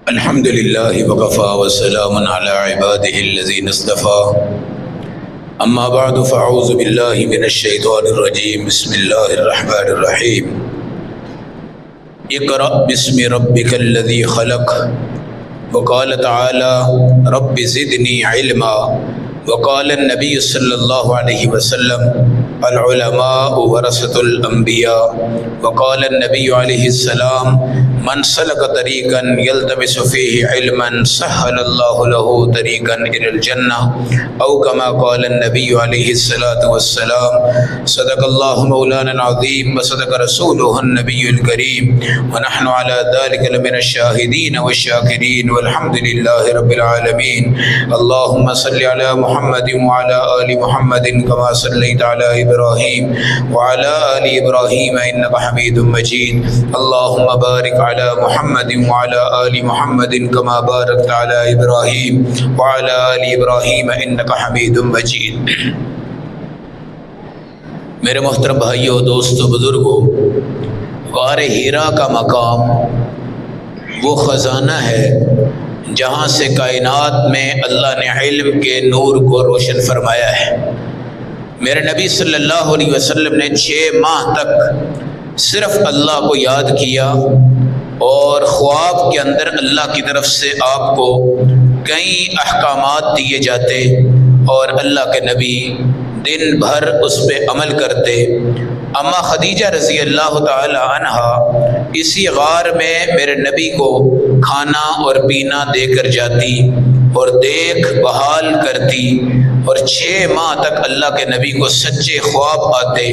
الحمد لله وكفى وسلام على عباده الذين اصطفى أما بعد فأعوذ بالله من الشيطان الرجيم بسم الله الرحمن الرحيم اقرأ باسم ربك الذي خلق وقال تعالى رب زدني علما وقال النبي صلى الله عليه وسلم العلماء ورثة الأنبياء وقال النبي عليه السلام من سلك طريقا يلتمس فيه علما سهل الله له طريقا إلى الجنة أو كما قال النبي عليه الصلاة والسلام صدق الله مولانا العظيم وصدق رسوله النبي الكريم ونحن على ذلك لمن الشاهدين والشاكرين والحمد لله رب العالمين. اللهم صل على محمد وعلى آل محمد كما صليت على إبراهيم وعلى آل إبراهيم إنك حميد مجيد. اللهم بارك على محمد وعلى آل محمد كما باركت على إبراهيم وعلى آل إبراهيم إنك حميد مجيد. میرے محترم بھائیوں، دوستوں، بزرگوں، غار ہیرا کا مقام وہ خزانہ ہے جہاں سے کائنات میں اللہ نے علم کے نور کو روشن فرمایا ہے. میرے نبی صلی اللہ علیہ وسلم نے 6 ماہ تک صرف اللہ کو یاد کیا اور خواب کے اندر اللہ کی طرف سے آپ کو کئی احکامات دیے جاتے اور اللہ کے نبی دن بھر اس پہ عمل کرتے. اما خدیجہ رضی اللہ تعالی عنہا اسی غار میں میرے نبی کو کھانا اور پینا دے کر جاتی اور دیکھ بحال کرتی اور 6 ماہ تک اللہ کے نبی کو سچے خواب آتے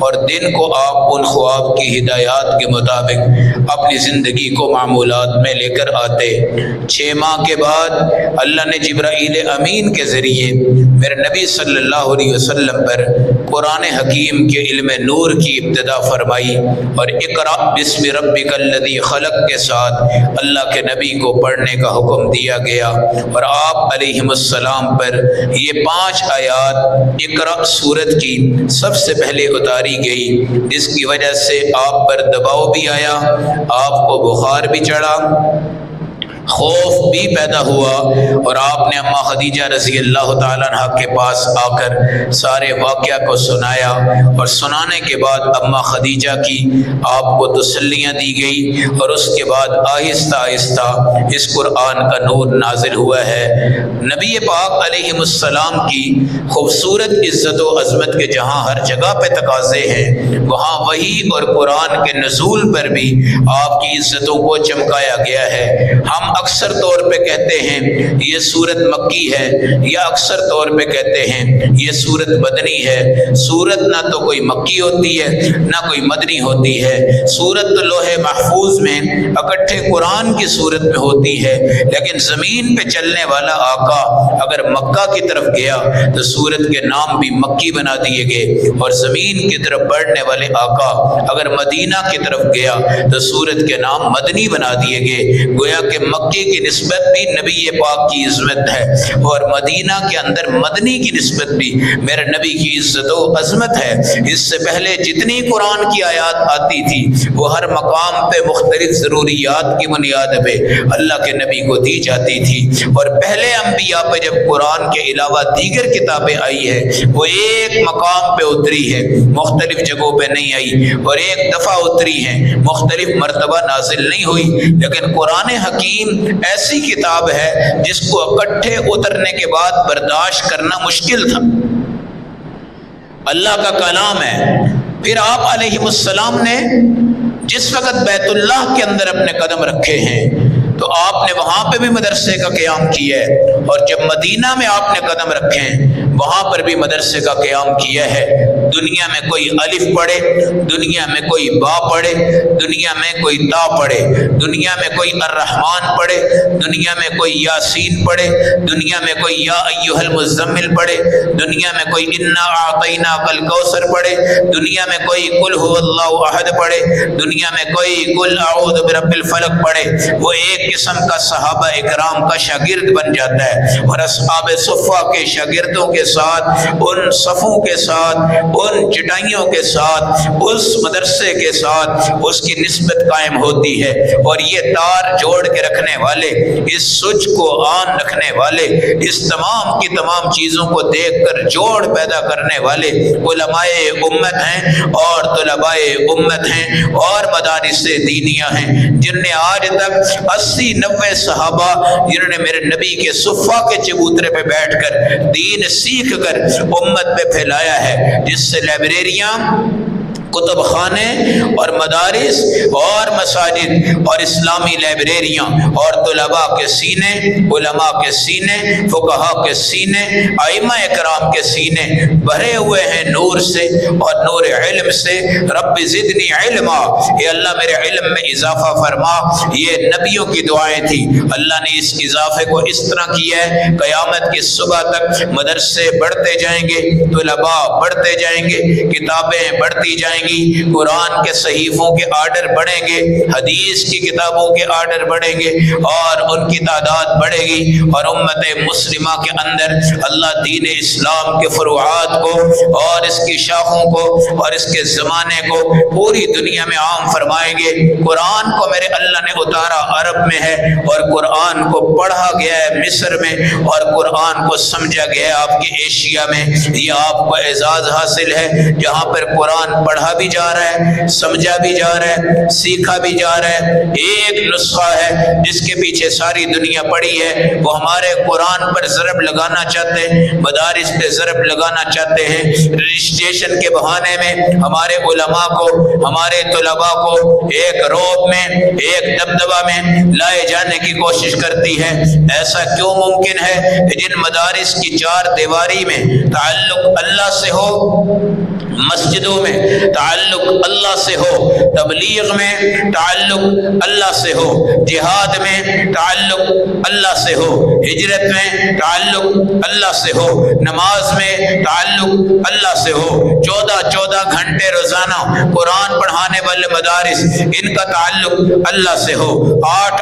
اور دن کو آپ ان خواب کی ہدایات کے مطابق اپنی زندگی کو معمولات میں لے کر آتے. 6 ماہ کے بعد اللہ نے جبرائیل امین کے ذریعے میرے نبی صلی اللہ علیہ وسلم پر قرآن حکیم کے علم نور کی ابتدا فرمائی اور اقرأ باسم ربک الذی خلق کے ساتھ اللہ کے نبی کو پڑھنے کا حکم دیا گیا اور آپ علیہ السلام پر یہ 5 آیات اقرأ سورت کی سب سے پہلے اتاری گئی، جس کی وجہ سے آپ پر دباؤ بھی آیا، آپ کو بخار بھی چڑھا، خوف بھی پیدا ہوا اور آپ نے اماں خدیجہ رضی اللہ تعالیٰ عنہ کے پاس آ کر سارے واقعہ کو سنایا اور سنانے کے بعد اماں خدیجہ کی آپ کو تسلیاں دی گئی اور اس کے بعد آہستہ آہستہ اس قرآن کا نور نازل ہوا ہے. نبی پاک علیہ السلام کی خوبصورت عزت و عظمت کے جہاں ہر جگہ پہ تقاضے ہیں، وہاں وحی اور قرآن کے نزول پر بھی آپ کی عزتوں کو چمکایا گیا ہے. ہم اکثر طور پہ کہتے ہیں یہ سورت مکی ہے یا اکثر طور پہ کہتے ہیں یہ سورت مدنی ہے. سورت نہ تو کوئی مکی ہوتی ہے نہ کوئی مدنی ہوتی ہے. سورت تو لوح محفوظ میں اکٹھے قرآن کی صورت میں ہوتی ہے، لیکن زمین پہ چلنے والا آقا اگر مکہ کی طرف گیا تو سورت کے نام بھی مکی بنا دیے گئے اور زمین کی طرف بڑھنے والے آقا اگر مدینہ کی طرف گیا تو سورت کے نام مدنی بنا دیے گئے. گویا کہ مکی کی نسبت بھی نبی پاک کی عظمت ہے اور مدینہ کے اندر مدنی کی نسبت بھی میرے نبی کی عزت و عظمت ہے. اس سے پہلے جتنی قرآن کی آیات آتی تھی وہ ہر مقام پہ مختلف ضروریات کی بنیاد پہ اللہ کے نبی کو دی جاتی تھی اور پہلے انبیاء پہ جب قرآن کے علاوہ دیگر کتابیں آئی ہے وہ ایک مقام پہ اتری ہے، مختلف جگہوں پہ نہیں آئی اور ایک دفعہ اتری ہے، مختلف مرتبہ نازل نہیں ہوئی. لیکن قرآن حکیم ایسی کتاب ہے جس کو اکٹھے اترنے کے بعد برداشت کرنا مشکل تھا. اللہ کا کلام ہے. پھر آپ علیہ السلام نے جس وقت بیت اللہ کے اندر اپنے قدم رکھے ہیں تو آپ نے وہاں پہ بھی مدرسے کا قیام کیا ہے اور جب مدینہ میں آپ نے قدم رکھے ہیں وہاں پر بھی مدرسے کا قیام کیا ہے. دنیا میں کوئی الف پڑھے، دنیا میں کوئی با پڑھے، دنیا میں کوئی تا پڑھے، دنیا میں کوئی الرحمن پڑھے، دنیا میں کوئی یاسین پڑھے، دنیا میں کوئی یا ایھا المزمل پڑھے، دنیا میں کوئی انا اعطیناک الکوثر پڑھے، دنیا میں کوئی قل ھو اللہ احد پڑھے، دنیا میں کوئی قل اعوذ برب الفلق پڑھے، وہ ایک قسم کا صحابہ اکرام کا شاگرد بن جاتا ہے. اور اصحاب صفہ کے شاگردوں کے ساتھ، ان صفوں کے ساتھ، ان چٹائیوں کے ساتھ اس مدرسے کے ساتھ اس کی نسبت قائم ہوتی ہے۔ اور یہ تار جوڑ کے رکھنے والے، اس سوئچ کو آن رکھنے والے، اس تمام کی تمام چیزوں کو دیکھ کر جوڑ پیدا کرنے والے علماء امت ہیں اور طلباء امت ہیں اور مدارس دینیہ ہیں، جن نے آج تک 80-90 صحابہ جنہوں نے میرے نبی کے صفہ کے چبوترے پہ بیٹھ کر دین سیکھ کر امت پہ پھیلایا ہے، جس سے لائبریریاں، کتب خانے اور مدارس اور مساجد اور اسلامی لائبریریاں اور طلباء کے سینے، علماء کے سینے، فقہاء کے سینے، ائمہ کرام کے سینے بھرے ہوئے ہیں نور سے اور نور علم سے۔ رب زدنی علما، اے اللہ میرے علم میں اضافہ فرما۔ یہ نبیوں کی دعائیں تھی، اللہ نے اس اضافے کو اس طرح کیا ہے، قیامت کی صبح تک مدرسے بڑھتے جائیں گے، طلباء بڑھتے جائیں گے، کتابیں بڑھتی جائیں گی، قرآن کے صحیفوں کے آرڈر بڑھیں گے، حدیث کی کتابوں کے آرڈر بڑھیں گے اور ان کی تعداد بڑھے گی، اور امت مسلمہ کے اندر اللہ دین اسلام کے فروعات کو اور اس کی شاخوں کو اور اس کے زمانے کو پوری دنیا میں عام فرمائیں گے۔ قرآن کو میرے اللہ نے اتارا عرب میں ہے، اور قرآن کو پڑھا گیا ہے مصر میں، اور قرآن کو سمجھا گیا ہے آپ کی ایشیا میں۔ یہ آپ کو اعزاز حاصل ہے، جہاں پر قرآن پڑھا بھی جا رہا ہے، سمجھا بھی جا رہا ہے، سیکھا بھی جا رہا ہے۔ ایک نسخہ ہے جس کے پیچھے ساری دنیا پڑی ہے، وہ ہمارے قرآن پر ضرب لگانا چاہتے ہیں، مدارس پہ ضرب لگانا چاہتے ہیں، رجسٹریشن کے بہانے میں ہمارے علماء کو، ہمارے طلباء کو ایک روب میں، ایک دبدبہ میں لائے جانے کی کوشش کرتی ہے۔ ایسا کیوں ممکن ہے کہ جن مدارس کی چار دیواری میں تعلق اللہ سے ہو، مسجدوں میں تعلق اللہ سے ہو، تبلیغ میں تعلق اللہ سے ہو، جہاد میں تعلق اللہ سے ہو، ہجرت میں تعلق اللہ سے ہو، نماز میں تعلق اللہ سے ہو، 14 گھنٹے روزانہ قرآن پڑھانے والے مدارس ان کا تعلق اللہ سے ہو، 8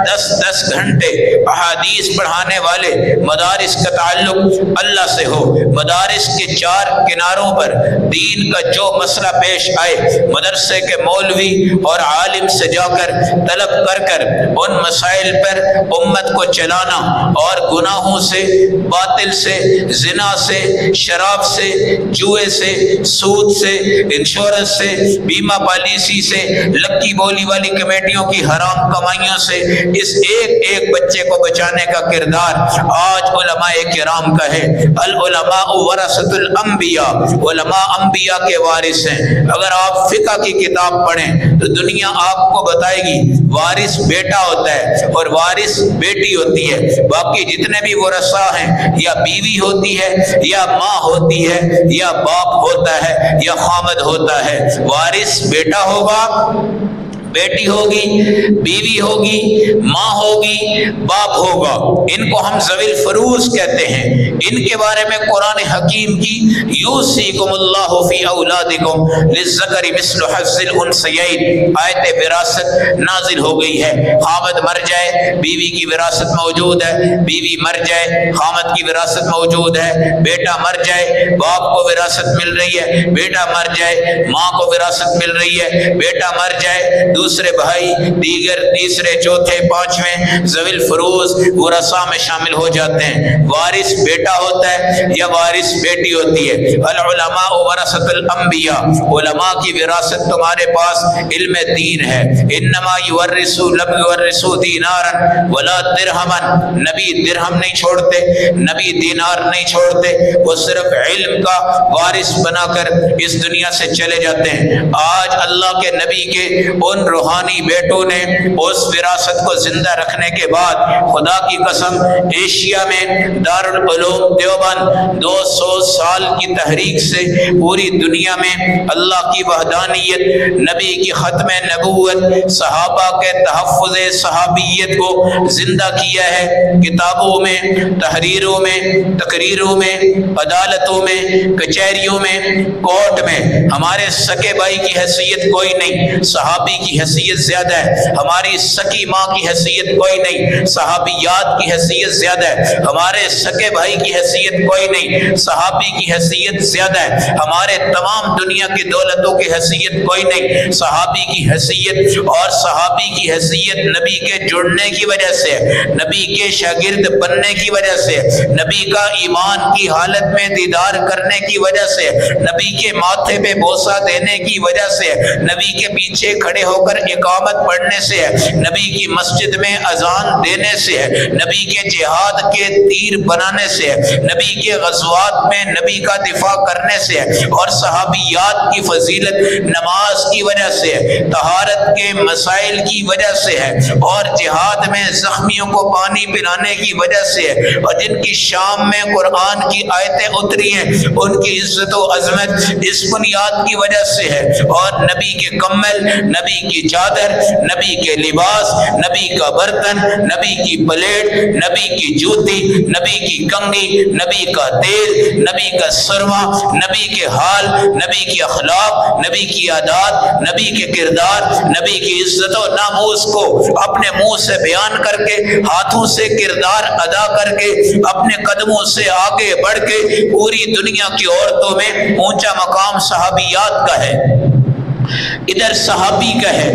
10 گھنٹے احادیث پڑھانے والے مدارس کا تعلق اللہ سے ہو۔ مدارس کے چار کناروں پر دین کا جو مسئلہ پیش آئے، مدرسے کے مولوی اور عالم سے جا کر طلب کر ان مسائل پر امت کو چلانا، اور گناہوں سے، باطل سے، زنا سے، شراب سے، جوئے سے، سود سے، انشورنس سے، بیمہ پالیسی سے، لکی بولی والی کمیٹیوں کی حرام کمائیوں سے اس ایک بچے کو بچانے کا کردار آج علماء کرام کا ہے۔ العلماء ورثۃ الانبیاء، علماء انبیاء کے وارث ہیں۔ اگر آپ فقہ کی کتاب پڑھیں تو دنیا آپ کو بتائے گی وارث بیٹا ہوتا ہے اور وارث بیٹی ہوتی ہے، باقی جتنے بھی ورثاء ہیں یا بیوی ہوتی ہے یا ماں ہوتی ہے یا باپ ہوتا ہے یا خامد ہوتا ہے۔ وارث بیٹا ہوگا، بیٹی ہوگی، بیوی ہوگی، ماں ہوگی، باپ ہوگا۔ ان کو ہم ذوی الفروض کہتے ہیں۔ ان کے بارے میں قرآن حکیم کی یوصیکم اللہ فی اولادکم للذکر مثل حظ الانثیین آیت وراثت نازل ہو گئی ہے۔ خامد مر جائے، بیوی کی وراثت موجود ہے، بیوی مر جائے، خامد کی وراثت موجود ہے، بیٹا مر جائے، باپ کو وراثت مل رہی ہے، بیٹا مر جائے، ماں کو وراثت مل رہی ہے، بیٹا مر جائے، دوسرے بھائی، دیگر تیسرے، چوتھے، پانچویں ذوی الفروض ورثاء میں شامل ہو جاتے ہیں۔ وارث بیٹا ہوتا ہے یا وارث بیٹی ہوتی ہے۔ العلماء ورثۃ الانبیاء، علماء کی وراثت تمہارے پاس علم دین ہے۔ انما یورثوا لم یورثوا دینارا ولا درہما، نبی درہم نہیں چھوڑتے، نبی دینار نہیں چھوڑتے، وہ صرف علم کا وارث بنا کر اس دنیا سے چلے جاتے ہیں۔ آج اللہ کے نبی کے ان روحانی بیٹوں نے اس وراثت کو زندہ رکھنے کے بعد خدا کی قسم ایشیا میں دارالعلوم دیوبند 200 سال کی تحریک سے پوری دنیا میں اللہ کی وحدانیت، نبی کی ختم نبوت، صحابہ کے تحفظ صحابیت کو زندہ کیا ہے۔ کتابوں میں، تحریروں میں، تقریروں میں، عدالتوں میں، کچہریوں میں، کورٹ میں ہمارے سکے بھائی کی حیثیت کوئی نہیں، صحابی کی حیثیت زیادہ ہے، ہماری سکی ماں کی حیثیت کوئی نہیں، صحابیات کی حیثیت زیادہ ہے، ہمارے سکے بھائی کی حیثیت کوئی نہیں، صحابی کی حیثیت زیادہ ہے، ہمارے تمام دنیا کی دولتوں کی حیثیت کوئی نہیں، صحابی کی حیثیت اور صحابی کی حیثیت نبی کے جڑنے کی وجہ سے، نبی کے شاگرد بننے کی وجہ سے، نبی کا ایمان کی حالت میں دیدار کرنے کی وجہ سے، نبی کے ماتھے پہ بوسہ دینے کی وجہ سے، نبی کے پیچھے کھڑے ہو کر اقامت پڑھنے سے، نبی کی مسجد میں اذان دینے سے، نبی کے جہاد کے تیر بنانے سے، نبی کے غزوات میں نبی کا دفاع کرنے سے، اور صحابیات کی فضیلت نماز کی وجہ سے، طہارت کے مسائل کی وجہ سے ہے، اور جہاد میں زخمیوں کو پانی پلانے کی وجہ سے، اور جن کی شام میں قرآن کی آیتیں اتری ہیں ان کی عزت و عظمت اس بنیاد کی وجہ سے ہے، اور نبی کے کمل، نبی کی چادر، نبی کے لباس، نبی کا برتن، نبی کی پلیٹ، نبی کی جوتی، نبی کی کنگھی، نبی کا تیل، نبی کا سرما، نبی کے حال، نبی کی اخلاق، نبی کی عادات، نبی کے کردار، نبی کی عزت و ناموس کو اپنے منہ سے بیان کر کے، ہاتھوں سے کردار ادا کر کے، اپنے قدموں سے آگے بڑھ کے پوری دنیا کی عورتوں میں اونچا مقام صحابیات کا ہے۔ ادھر صحابی کا ہے،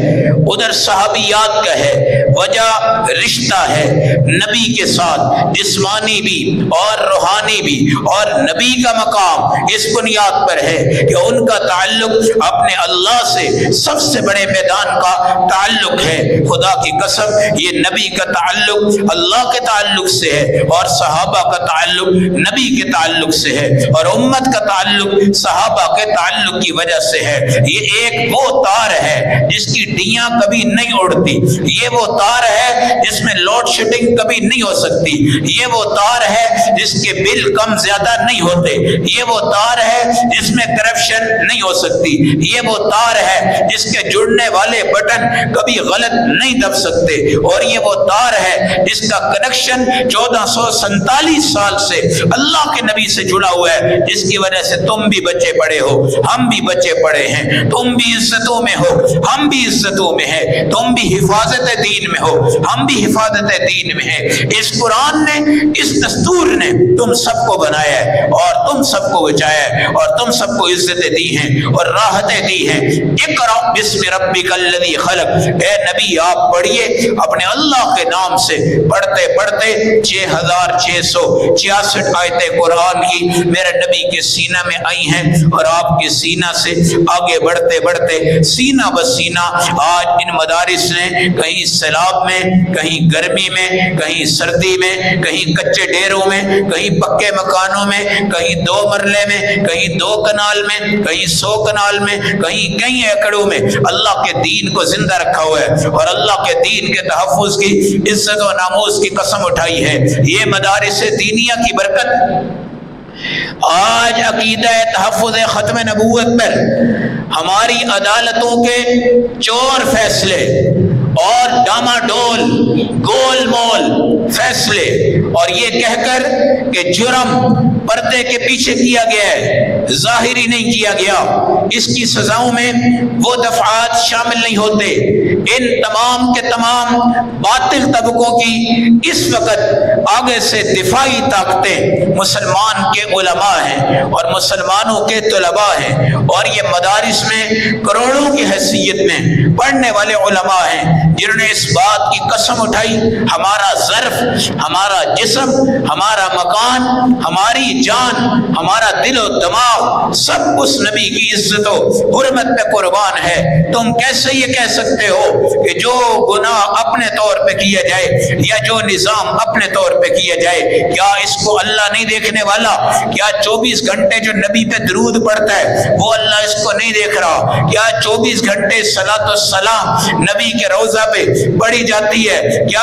ادھر صحابیات کا ہے، وجہ رشتہ ہے نبی کے ساتھ، جسمانی بھی اور روحانی بھی، اور نبی کا مقام اس بنیاد پر ہے کہ ان کا تعلق اپنے اللہ سے سب سے بڑے میدان کا تعلق ہے۔ خدا کی قسم یہ نبی کا تعلق اللہ کے تعلق سے ہے، اور صحابہ کا تعلق نبی کے تعلق سے ہے، اور امت کا تعلق صحابہ کے تعلق کی وجہ سے ہے۔ یہ ایک وہ تار ہے جس کی ڈیاں کبھی نہیں اڑتی، یہ وہ تار ہے جس میں لوڈ شیڈنگ کبھی نہیں ہو سکتی، یہ وہ تار ہے جس کے بل کم زیادہ نہیں ہوتے، یہ وہ تار ہے جس میں کرپشن نہیں ہو سکتی، یہ وہ تار ہے جس کے جڑنے والے بٹن کبھی غلط نہیں دب سکتے، اور یہ وہ تار ہے جس کا کنیکشن 1447 سال سے اللہ کے نبی سے جڑا ہوا ہے، جس کی وجہ سے تم بھی بچے پڑے ہو، ہم بھی بچے پڑے ہیں، تم بھی عزتوں میں ہو، ہم بھی عزتوں میں ہیں، تم بھی حفاظت دین میں ہو، ہم بھی حفاظت دین میں ہیں۔ اس قرآن نے، اس دستور نے تم سب کو بنایا ہے، اور تم سب کو بچایا ہے، اور تم سب کو عزتیں دی ہیں اور راحتیں دی ہیں۔ اقرأ بسم ربک الذی خلق، اے نبی آپ پڑھیے اپنے اللہ کے نام سے، پڑھتے پڑھتے 6666 آیتیں قرآن کی میرے نبی کے سینہ میں آئی ہیں، اور آپ کے سینہ سے آگے بڑھتے بڑھتے سینہ بسینہ آج ان مدارس نے کہیں سیلاب میں، کہیں گرمی میں، کہیں سردی میں، کہیں کچے ڈیروں میں، کہیں پکے مکانوں میں، کہیں 2 مرلے میں، کہیں 2 کنال میں، کہیں 100 کنال میں، کہیں کئی ایکڑوں میں اللہ کے دین کو زندہ رکھا ہوا ہے، اور اللہ کے دین کے تحفظ کی عزت و ناموس کی قسم اٹھائی ہے۔ یہ مدارس دینیہ کی برکت آج عقیدہ تحفظ ختم نبوت پر ہماری عدالتوں کے چور فیصلے اور ڈاماڈول گول مول فیصلے، اور یہ کہہ کر کہ جرم پردے کے پیچھے کیا گیا ہے، ظاہری نہیں کیا گیا، اس کی سزاؤں میں وہ دفعات شامل نہیں ہوتے۔ ان تمام کے تمام باطل طبقوں کی اس وقت آگے سے دفاعی طاقتیں مسلمان کے علماء ہیں اور مسلمانوں کے طلباء ہیں، اور یہ مدارس میں کروڑوں کی حیثیت میں پڑھنے والے علماء ہیں جنہوں نے اس بات کی قسم اٹھائی ہمارا ظرف، ہمارا جسم، ہمارا مکان، ہماری جان، ہمارا دل و دماغ سب اس نبی کی عزت و حرمت پہ قربان ہے۔ تم کیسے یہ کہہ سکتے ہو کہ جو گناہ اپنے طور پہ کیا جائے یا جو نظام اپنے طور پہ کیا جائے، کیا اس کو اللہ نہیں دیکھنے والا؟ کیا 24 گھنٹے جو نبی پہ درود پڑتا ہے وہ اللہ اس کو نہیں دیکھ رہا؟ کیا 24 گھنٹے صلاۃ و سلام نبی کے روضہ پہ پڑھی جاتی ہے، کیا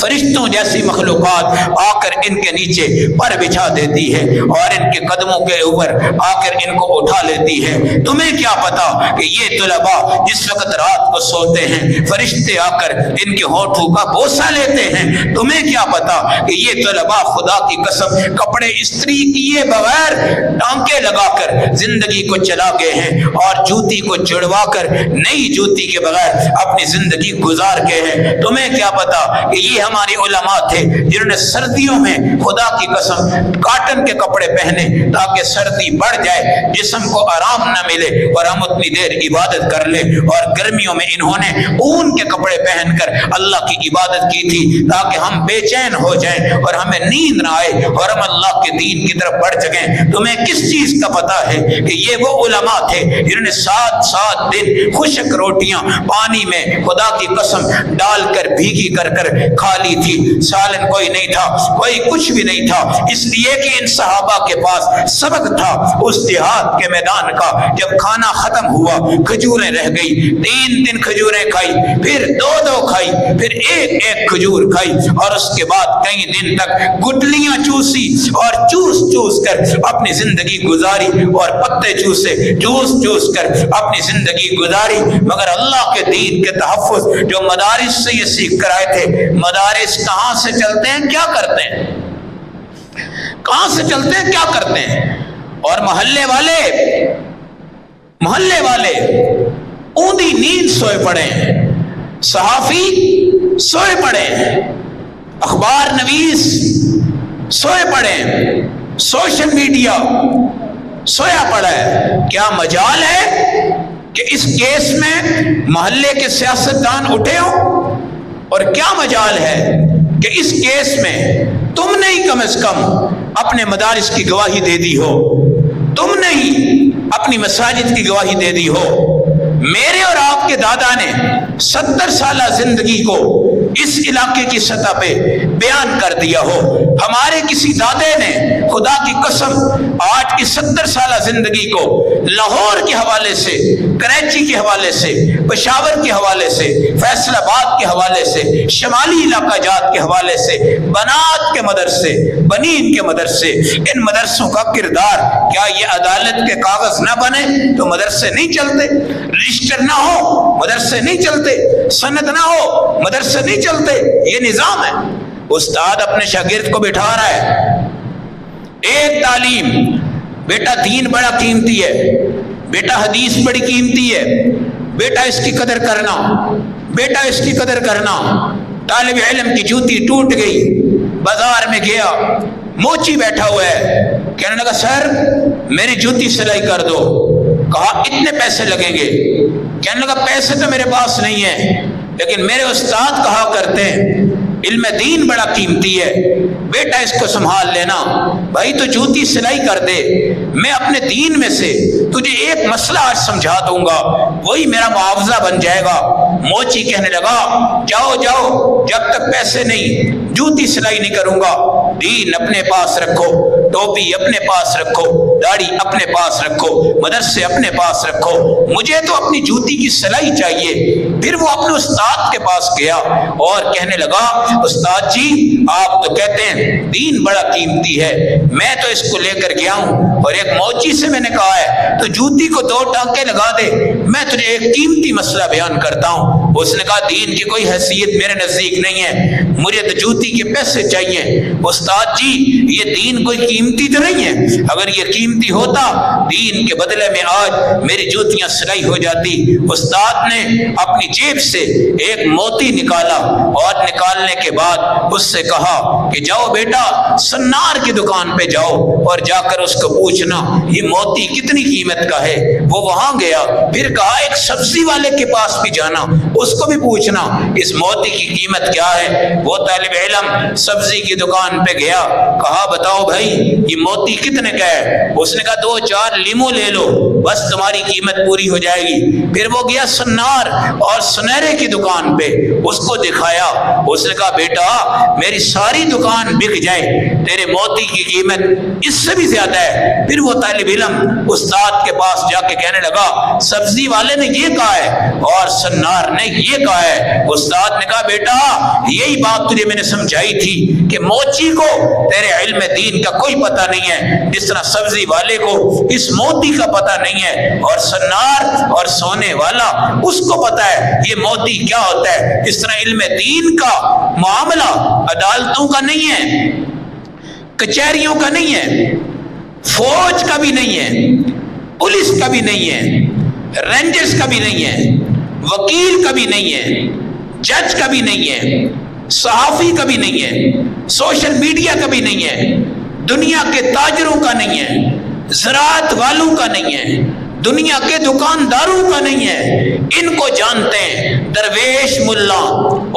فرشتوں جیسی مخلوقات آ کر ان کے نیچے پر بچھا دیتی ہے اور ان کے قدموں کے اوپر آ کر ان کو اٹھا لیتی ہے۔ تمہیں کیا پتا کہ یہ طلباء جس وقت رات کو سوتے ہیں فرشتے آ کر ان کے ہونٹوں کا بوسہ لیتے ہیں۔ تمہیں کیا پتا کہ یہ طلباء خدا کی قسم کپڑے استری کیے بغیر ٹانکے لگا کر زندگی کو چلا گئے ہیں اور جوتی کو جڑوا کر نئی جوتی کے بغیر اپنی زندگی گزار گئے ہیں۔ تمہیں کیا پتا کہ یہ ہمارے علماء تھے جنہوں نے سردیوں میں خدا کی قسم کاٹن کے کپڑے پہنے تاکہ سردی بڑھ جائے، جسم کو آرام نہ ملے اور ہم اتنی دیر عبادت کر لیں، اور گرمیوں میں انہوں نے اون کے کپڑے پہن کر اللہ کی عبادت کی تھی تاکہ ہم بے چین ہو جائیں اور ہمیں نیند نہ آئے اور ہم اللہ کے دین کی طرف بڑھ سکیں۔ تمہیں کس چیز کا پتا ہے کہ یہ وہ علماء تھے جنہوں نے 7 دن خشک روٹیاں پانی میں خدا کی قسم ڈال کر بھیگی کر کھا لی تھی، سالن کوئی نہیں تھا، کوئی کچھ بھی نہیں تھا، اس لیے کہ ان صحابہ کے پاس سبق تھا اس جہاد کے میدان کا۔ جب کھانا ختم ہوا کھجوریں رہ گئی، 3 دن کھجوریں کھائی، پھر 2 کھائی، پھر ایک کھجور کھائی، اور اس کے بعد کئی دن تک گٹلیاں چوسی اور چوس کر اپنی زندگی گزاری اور پتے چوس کر اپنی زندگی گزاری، مگر اللہ کے دین کے تحفظ جو مدارس سے یہ سیکھ کر آئے تھے۔ مدارس کہاں سے چلتے ہیں کیا کرتے ہیں، کہاں سے چلتے ہیں کیا کرتے ہیں، اور محلے والے اوندھی نیند سوئے پڑے ہیں، صحافی سوئے پڑے ہیں، اخبار نویس سوئے پڑے ہیں، سوشل میڈیا سویا پڑا ہے۔ کیا مجال ہے کہ اس کیس میں محلے کے سیاستدان اٹھے ہوں، اور کیا مجال ہے کہ اس کیس میں تم نے ہی کم از کم اپنے مدارس کی گواہی دے دی ہو، تم نے ہی اپنی مساجد کی گواہی دے دی ہو۔ میرے اور آپ کے دادا نے 70 سالہ زندگی کو اس علاقے کی سطح پہ بیان کر دیا ہو، ہمارے کسی دادے نے خدا کی قسم آج کی 70 سالہ زندگی کو لاہور کے حوالے سے، کراچی کے حوالے سے، پشاور کے حوالے سے، فیصل آباد کے حوالے سے، شمالی علاقہ جات کے حوالے سے، بنات کے مدرسے، بنین کے مدرسے، ان مدرسوں کا کردار، کیا یہ عدالت کے کاغذ نہ بنے تو مدرسے نہیں چلتے، رجسٹر نہ ہو مدرسے نہیں چلتے، سند نہ ہو مدرسے نہیں چلتے۔ یہ نظام ہے۔ استاد اپنے شاگرد کو بٹھا رہا ہے، ایک تعلیم، بیٹا دین بڑا قیمتی ہے، بیٹا حدیث بڑی قیمتی ہے، بیٹا اس کی قدر کرنا، بیٹا اس کی قدر کرنا۔ طالب علم کی جوتی ٹوٹ گئی، بازار میں گیا، موچی بیٹھا ہوا ہے، کہنے لگا سر میری جوتی سلائی کر دو۔ کہا اتنے پیسے لگیں گے؟ کہنے لگا پیسے تو میرے پاس نہیں ہیں، لیکن میرے استاد کہا کرتے ہیں علم دین بڑا قیمتی ہے، بیٹا اس کو سنبھال لینا۔ بھائی تو جوتی سلائی کر دے، میں اپنے دین میں سے تجھے ایک مسئلہ آج سمجھا دوں گا، وہی میرا معاوضہ بن جائے گا۔ موچی کہنے لگا جاؤ جب تک پیسے نہیں جوتی سلائی نہیں کروں گا۔ دین اپنے پاس رکھو، ٹوپی اپنے پاس رکھو، داڑھی اپنے پاس رکھو، مدرسے اپنے پاس رکھو، مجھے تو اپنی جوتی کی سلائی چاہیے۔ پھر وہ اپنے استاد کے پاس گیا اور کہنے لگا استاد جی آپ تو کہتے ہیں دین بڑا قیمتی ہے، میں تو اس کو لے کر گیا ہوں اور ایک موچی سے میں نے کہا ہے تو جوتی کو 2 ٹانکے لگا دے، میں تجھے ایک قیمتی مسئلہ بیان کرتا ہوں۔ اس نے کہا دین کی کوئی حیثیت میرے نزدیک نہیں ہے، مجھے تو جوتی کے پیسے چاہیے۔ استاد جی یہ دین کوئی قیمتی تو نہیں ہے، اگر یہ قیمتی ہوتا دین کے بدلے میں آج میری جوتیاں سلائی ہو جاتی۔ استاد نے اپنی جیب سے ایک موتی نکالا اور نکالنے کے بعد اس سے کہا کہ جاؤ بیٹا سنار کی دکان پہ جاؤ اور جا کر اس کو پوچھنا یہ موتی کتنی قیمت کا ہے۔ وہ وہاں گیا، پھر کہا ایک سبزی والے کے پاس بھی جانا، اس کو بھی پوچھنا اس موتی کی قیمت کیا ہے۔ وہ طالب علم سبزی کی دکان پہ گیا، کہا بتاؤ بھائی یہ موتی کتنے کا ہے؟ اس نے کہا 2-4 لیمو لے لو بس تمہاری قیمت پوری ہو جائے گی۔ پھر وہ گیا سنار اور سنہرے کی دکان پہ، اس کو دکھایا، اس نے کہا بیٹا میری ساری دکان بک جائے تیرے موتی کی قیمت اس سے بھی زیادہ ہے۔ پھر وہ طالب علم استاد کے پاس جا کے کہنے لگا سبزی والے نے یہ کہا ہے اور سنار نے یہ کہا ہے۔ استاد نے کہا بیٹا یہی بات تجھے میں نے سمجھائی تھی کہ موچی کو تیرے علم دین کا کوئی پتہ نہیں ہے، جس طرح سبزی والے کو اس موتی کا پتہ نہیں ہے، اور سنار اور سونے والا اس کو پتہ ہے یہ موتی کیا ہوتا ہے، اس طرح علم دین کا معاملہ عدالتوں کا نہیں ہے، کچہریوں کا نہیں ہے، فوج کا بھی نہیں ہے، پولیس کا بھی نہیں ہے، رینجرز کا بھی نہیں ہے، وکیل کا بھی نہیں ہے، جج کا بھی نہیں ہے، صحافی کا بھی نہیں ہے، سوشل میڈیا کا بھی نہیں ہے، دنیا کے تاجروں کا نہیں ہے، زراعت والوں کا نہیں ہے، دنیا کے دکانداروں کا نہیں ہے۔ ان کو جانتے ہیں درویش ملا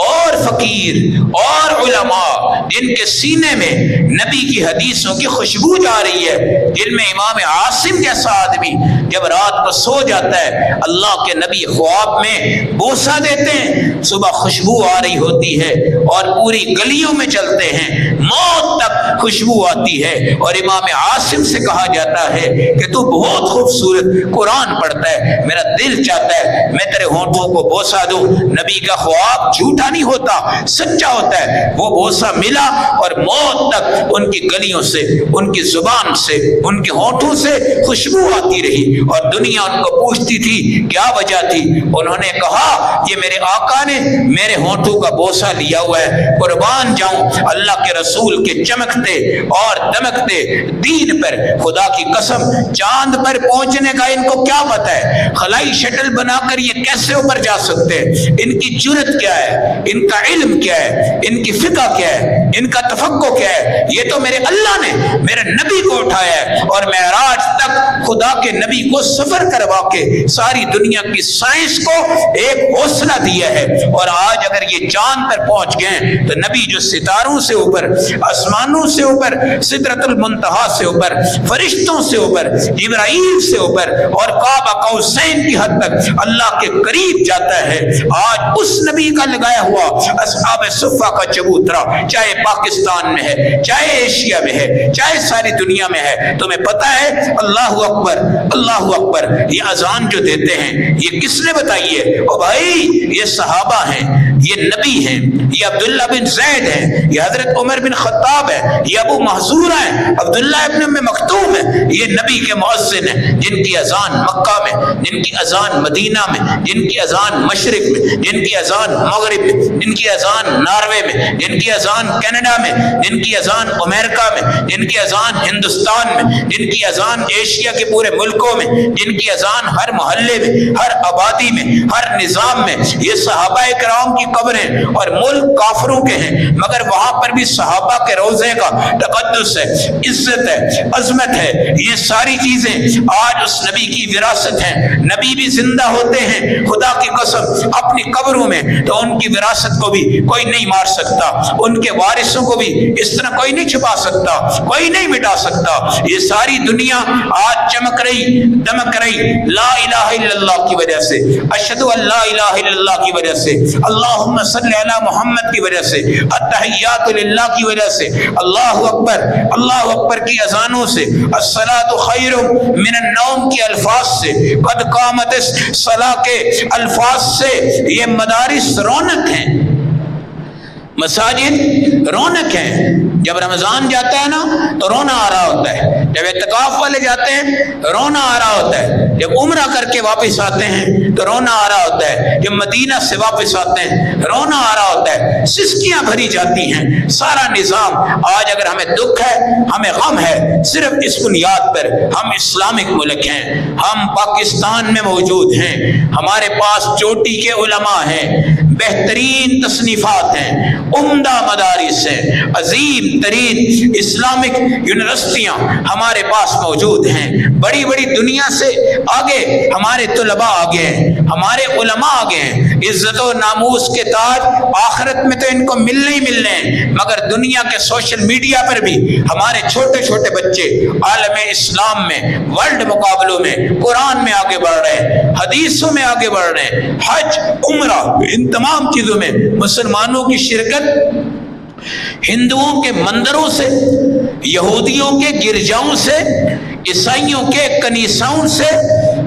اور فقیر اور علماء جن کے سینے میں نبی کی حدیثوں کی خوشبو جا رہی ہے، جن میں امام عاصم جیسا آدمی جب رات کو سو جاتا ہے اللہ کے نبی خواب میں بوسہ دیتے ہیں، صبح خوشبو آ رہی ہوتی ہے اور پوری گلیوں میں چلتے ہیں، موت تک خوشبو آتی ہے، اور امام عاصم سے کہا جاتا ہے کہ تو بہت خوبصورت قرآن پڑھتا ہے، میرا دل چاہتا ہے میں تیرے ہونٹوں کو بوسہ دوں۔ نبی کا خواب جھوٹا نہیں ہوتا، سچا ہوتا ہے۔ وہ بوسہ ملا اور موت تک ان کی گلیوں سے، ان کی زبان سے، ان کے ہونٹوں سے خوشبو آتی رہی، اور دنیا ان کو پوچھتی تھی کیا وجہ تھی؟ انہوں نے کہا یہ میرے آقا نے میرے ہونٹوں کا بوسہ لیا ہوا ہے، قربان جاؤں اللہ کے رسول کے چمکتے اور دمکتے دین پر، خدا کی قسم چاند پر پہنچنے کا ان کو کیا پتہ ہے؟ خلائی شٹل بنا کر یہ کیسے اوپر جا سکتے ہیں؟ ان کی جرت کیا ہے؟ ان کا علم کیا ہے؟ ان کی فقہ کیا ہے؟ ان کا تفقہ کیا ہے؟ یہ تو میرے اللہ نے میرے نبی کو اٹھایا ہے، اور معراج تک خدا کے نبی کو سفر کروا کے ساری دنیا کی سائنس کو ایک حوصلہ دیا ہے، اور آج اگر یہ چاند پر پہنچ گئے تو نبی جو ستاروں سے اوپر، آسمانوں سے اوپر، سدرۃ المنتہا سے اوپر، فرشتوں سے اوپر، جبرائیل سے اوپر، اور قاب قوسین کی حد تک اللہ کے قریب جاتا ہے، آج اس نبی کا لگایا ہوا اصحاب صفہ کا چبوترا چاہے پاکستان میں ہے، چاہے ایشیا میں ہے، چاہے ساری دنیا میں ہے، تمہیں پتہ ہے اللہ اکبر اللہ اکبر یہ اذان جو دیتے ہیں یہ کس نے بتائی ہے؟ او بھائی یہ صحابہ ہیں، یہ نبی ہیں، یہ عبداللہ بن زید ہیں، یہ حضرت عمر بن خطاب ہے، یہ ابو محذورہ ہیں، عبداللہ ابن ام مکتوم ہے، یہ نبی کے مؤذن ہیں جن کی اذان مکہ میں، جن کی اذان مدینہ میں، جن کی اذان مشرق میں، جن کی اذان مغرب میں، جن کی اذان ناروے میں، جن کی اذان کینیڈا میں، جن کی اذان امریکہ میں، جن کی اذان ہندوستان میں، جن کی اذان ایشیا کے پورے ملکوں میں، جن کی اذان ہر محلے میں، ہر آبادی میں، ہر نظام میں۔ یہ صحابہ کرام کی قبریں، اور ملک کافروں کے ہیں، مگر وہاں پر بھی صحابہ کے روزے کا تقدس ہے، عزت ہے، عظمت ہے۔ یہ ساری چیزیں آج اس نبی کی وراثت ہیں۔ نبی بھی زندہ ہوتے ہیں خدا کی قسم اپنی قبروں میں، تو ان کی وراثت کو بھی کوئی نہیں مار سکتا، ان کے وارثوں کو بھی اس طرح کوئی نہیں چھپا سکتا، کوئی نہیں مٹا سکتا۔ یہ ساری دنیا آج چمک رہی، دمک رہی لا الہ الا اللہ کی وجہ سے، اشہد ان لا الہ الا اللہ کی وجہ سے، اللہم صلی علی محمد کی وجہ سے، التحیات للہ کی وجہ سے، اللہ اکبر کی اذانوں سے، الصلاۃ خیر من النوم کے الفاظ سے، قد قامت الصلاۃ کے الفاظ سے۔ یہ مدارس رونق ہیں، مساجد رونق ہیں۔ جب رمضان جاتا ہے نا تو رونا آ رہا ہوتا ہے، جب اعتکاف والے جاتے ہیں رونا آ رہا ہوتا ہے، جب عمرہ کر کے واپس آتے ہیں تو رونا آ رہا ہوتا ہے، جب مدینہ سے واپس آتے ہیں رونا آ رہا ہوتا ہے، سسکیاں بھری جاتی ہیں۔ سارا نظام آج اگر ہمیں دکھ ہے، ہمیں غم ہے، صرف اس بنیاد پر ہم اسلامک ملک ہیں، ہم پاکستان میں موجود ہیں، ہمارے پاس چوٹی کے علماء ہیں، بہترین تصنیفات ہیں، عمدہ مدارس ہیں، عظیم ترین اسلامک یونیورسٹیاں ہمارے پاس موجود ہیں، بڑی بڑی دنیا سے آگے ہمارے طلباء آگے ہیں، ہمارے علماء آگے ہیں۔ عزت و ناموس کے تاج آخرت میں تو ان کو ملنے ہی ملنے ہیں، مگر دنیا کے سوشل میڈیا پر بھی ہمارے چھوٹے چھوٹے بچے عالم اسلام میں، ورلڈ مقابلوں میں، قرآن میں آگے بڑھ رہے ہیں، حدیثوں میں آگے بڑھ رہے ہیں، حج، عمرہ، ان تمام چیزوں میں مسلمانوں کی شرکت ہندوؤں کے مندروں سے، یہودیوں کے گرجاؤں سے، عیسائیوں کے کنیساؤں سے،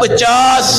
50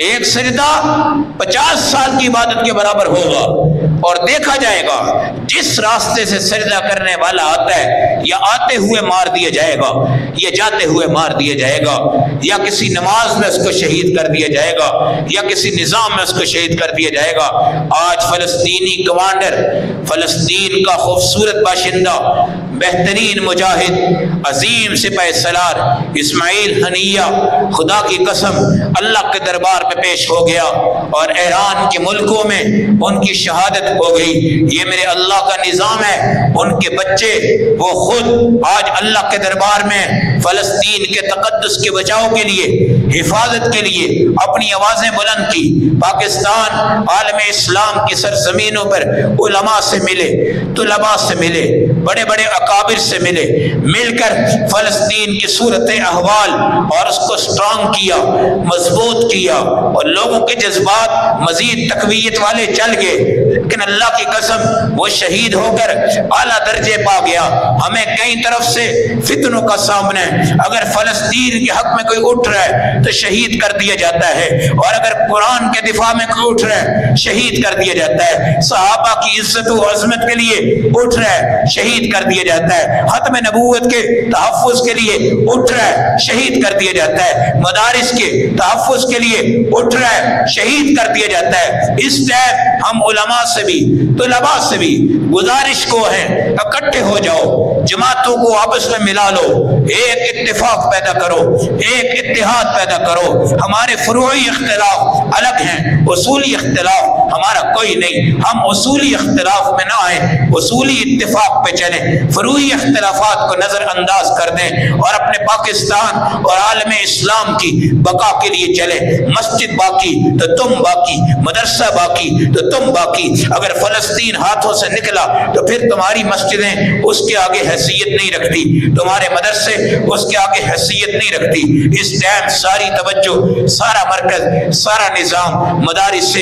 ایک سجدہ 50 سال کی عبادت کے برابر ہوگا، اور دیکھا جائے گا جس راستے سے سجدہ کرنے والا آتا ہے یا آتے ہوئے مار دیا جائے گا یا جاتے ہوئے مار دیا جائے گا، یا کسی نماز میں اس کو شہید کر دیا جائے گا یا کسی نظام میں اس کو شہید کر دیا جائے گا۔ آج فلسطینی کمانڈر، فلسطین کا خوبصورت باشندہ، بہترین مجاہد، عظیم سپاہ سالار اسماعیل ہنیہ، خدا کی قسم اللہ کے دربار میں پیش ہو گیا اور ایران کے ملکوں میں ان کی شہادت ہو گئی۔ یہ میرے اللہ کا نظام ہے۔ ان کے بچے وہ خود آج اللہ کے دربار میں فلسطین کے تقدس کے بچاؤ کے لیے، حفاظت کے لیے اپنی آوازیں بلند کی۔ پاکستان عالم اسلام کی سرزمینوں پر علماء سے ملے، طلباء سے ملے، بڑے بڑے اکابر سے ملے، مل کر فلسطین کی صورت احوال اور اس کو سٹرانگ کیا، مضبوط کیا، اور لوگوں کے جذبات مزید تقویت والے چل گئے۔ لیکن اللہ کی قسم وہ شہید ہو کر اعلیٰ درجے پا گیا۔ ہمیں کئی طرف سے فتنوں کا سامنا ہے۔ اگر فلسطین کے حق میں کوئی اٹھ رہا ہے تو شہید کر دیا جاتا ہے، اور اگر قرآن کے دفاع میں کوئی اٹھ رہا ہے شہید کر دیا جاتا ہے، صحابہ کی عزت و عظمت کے لیے اٹھ رہا ہے شہید کر دیا جاتا ہے، ختم نبوت کے تحفظ کے لیے اٹھ رہا ہے شہید کر دیا جاتا ہے، مدارس کے تحفظ کے لیے اٹھ رہا ہے شہید کر دیا جاتا ہے۔ اس ٹائم ہم علماء سے بھی، طلباء سے بھی گزارش کو ہے، اکٹھے ہو جاؤ، جماعتوں کو آپس میں ملا لو، ایک اتفاق پیدا کرو، ایک اتحاد پیدا کرو۔ ہمارے فروعی اختلاف الگ ہیں، اصولی اختلاف ہمارا کوئی نہیں۔ ہم اصولی اختلاف میں نہ آئیں، اصولی اتفاق پہ چلیں، فروعی اختلافات کو نظر انداز کر دیں اور اپنے پاکستان اور عالم اسلام کی بقا کے لیے چلیں۔ مسجد باقی تو تم باقی، مدرسہ باقی تو تم باقی۔ اگر فلسطین ہاتھوں سے نکلا تو پھر تمہاری مسجدیں اس کے آگے حیثیت نہیں رکھتی، تمہارے مدرسے اس کے آگے حیثیت نہیں رکھتی۔ اس ٹائم ساری توجہ، سارا مرکز، سارا نظام مدارس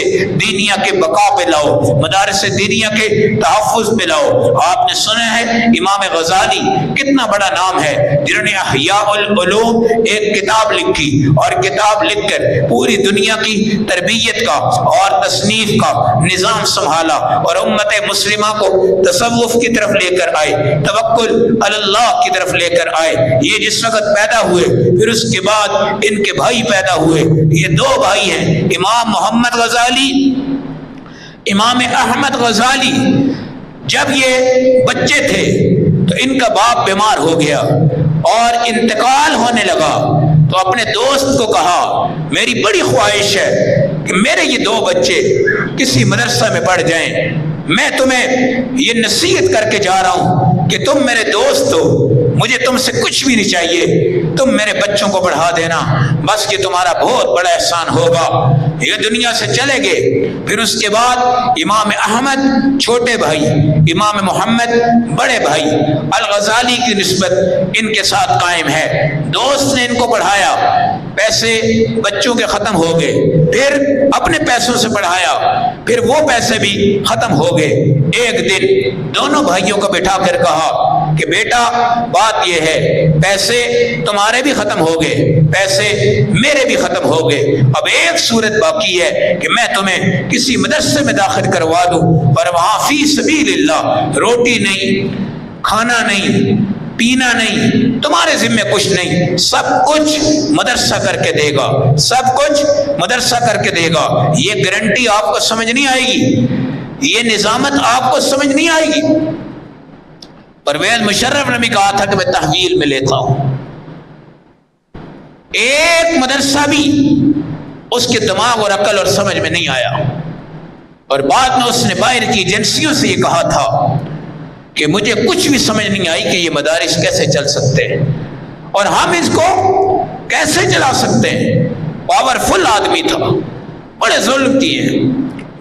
دینیا کے بقا پہ لاؤ، مدارس دینیا کے تحفظ پہ لاؤ۔ آپ نے سنا ہے امام غزالی کتنا بڑا نام ہے، جنہوں نے احیاء العلوم ایک کتاب لکھی، اور کتاب لکھ کر پوری دنیا کی تربیت کا اور تصنیف کا نظام سنبھالا، اور امت مسلمہ کو تصوف کی طرف لے کر آئے، توکل علی اللہ کی طرف لے کر آئے۔ یہ جس وقت پیدا ہوئے، پھر اس کے بعد ان کے بھائی پیدا ہوئے۔ یہ دو بھائی ہیں، امام محمد غزالی، امام احمد غزالی۔ جب یہ بچے تھے تو ان کا باپ بیمار ہو گیا اور انتقال ہونے لگا، تو اپنے دوست کو کہا میری بڑی خواہش ہے کہ میرے یہ دو بچے کسی مدرسہ میں پڑھ جائیں، میں تمہیں یہ نصیحت کر کے جا رہا ہوں کہ تم میرے دوست ہو، مجھے تم سے کچھ بھی نہیں چاہیے، تم میرے بچوں کو پڑھا دینا، بس یہ تمہارا بہت بڑا احسان ہوگا۔ یہ دنیا سے چلے گئے۔ پھر اس کے بعد امام احمد چھوٹے بھائی، امام محمد بڑے بھائی، الغزالی کی نسبت ان کے ساتھ قائم ہے۔ دوست نے ان کو پڑھایا، پیسے بچوں کے ختم ہو گئے، پھر اپنے پیسوں سے پڑھایا، پھر وہ پیسے بھی ختم ہو گئے۔ ایک دن دونوں بھائیوں کو بٹھا کر کہا کہ بیٹا بات یہ ہے، پیسے تمہارے بھی ختم ہو گئے، پیسے میرے بھی ختم ہو گئے، اب ایک صورت باقی ہے کہ میں تمہیں کسی مدرسے میں داخل کروا دوں، اور وہاں فی سبیل اللہ روٹی نہیں، کھانا نہیں، پینا نہیں، تمہارے ذمہ کچھ نہیں، سب کچھ مدرسہ کر کے دے گا، سب کچھ مدرسہ کر کے دے گا۔ یہ گارنٹی آپ کو سمجھ نہیں آئے گی، یہ نظامت آپ کو سمجھ نہیں آئے گی۔ پرویز مشرف نے بھی کہا تھا کہ میں تحویل میں لیتا ہوں، ایک مدرسہ بھی اس کے دماغ اور عقل اور سمجھ میں نہیں آیا، اور بعد میں اس نے باہر کی ایجنسیوں سے یہ کہا تھا کہ مجھے کچھ بھی سمجھ نہیں آئی کہ یہ مدارس کیسے چل سکتے ہیں اور ہم اس کو کیسے چلا سکتے ہیں۔ پاورفل آدمی تھا، بڑے ظلم کیے،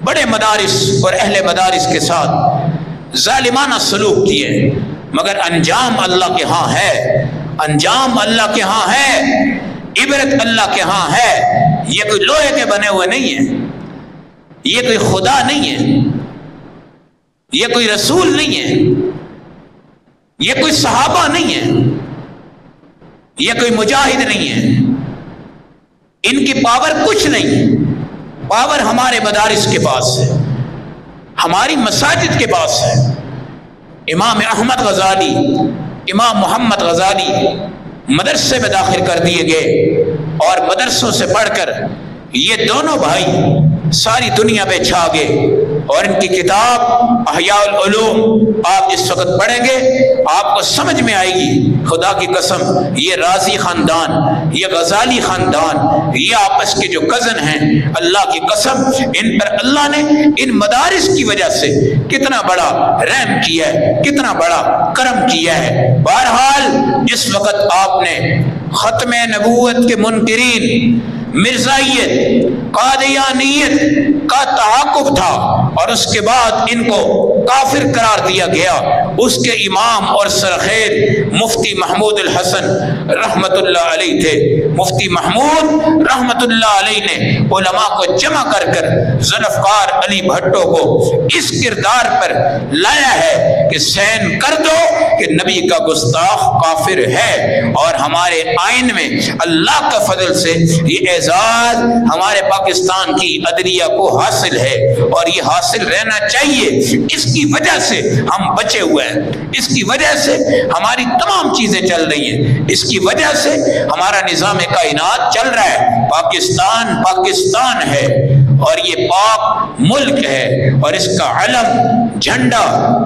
بڑے مدارس اور اہل مدارس کے ساتھ ظالمانہ سلوک کیے، مگر انجام اللہ کے ہاں ہے، انجام اللہ کے ہاں ہے، عبرت اللہ کے ہاں ہے۔ یہ کوئی لوہے کے بنے ہوئے نہیں ہیں، یہ کوئی خدا نہیں ہے، یہ کوئی رسول نہیں ہے، یہ کوئی صحابہ نہیں ہے، یہ کوئی مجاہد نہیں ہے، ان کی پاور کچھ نہیں ہے۔ پاور ہمارے مدارس کے پاس ہے، ہماری مساجد کے پاس ہے۔ امام احمد غزالی، امام محمد غزالی مدرسے میں داخل کر دیے گئے اور مدرسوں سے پڑھ کر یہ دونوں بھائی ساری دنیا پہ چھا گئے، اور ان کی کتاب احیاء العلوم آپ اس وقت پڑھیں گے آپ کو سمجھ میں آئے گی، خدا کی قسم یہ رازی خاندان، یہ غزالی خاندان، یہ آپس کے جو کزن ہیں، اللہ کی قسم ان پر اللہ نے ان مدارس کی وجہ سے کتنا بڑا رحم کیا ہے، کتنا بڑا کرم کیا ہے۔ بہرحال جس وقت آپ نے ختم نبوت کے منکرین، مرزائیت، قادیانیت کا تعاقب تھا اور اس کے بعد ان کو کافر قرار دیا گیا، اس کے امام اور سرخیر مفتی محمود الحسن رحمت اللہ علیہ تھے۔ مفتی محمود رحمت اللہ علیہ نے علماء کو جمع کر کر ذوالفقار علی بھٹو کو اس کردار پر لایا ہے کہ سین کر دو کہ نبی کا گستاخ کافر ہے، اور ہمارے آئین میں اللہ کا فضل سے یہ اعزاز ہمارے پاکستان کی عدلیہ کو حاصل ہے اور یہ حاصل رہنا چاہیے۔ اس کی وجہ سے ہم بچے ہوئے ہیں، اس کی وجہ سے ہماری تمام چیزیں چل رہی ہیں، اس کی وجہ سے ہمارا نظام کائنات چل رہا ہے۔ پاکستان پاکستان ہے اور یہ پاک ملک ہے، اور اس کا علم جھنڈا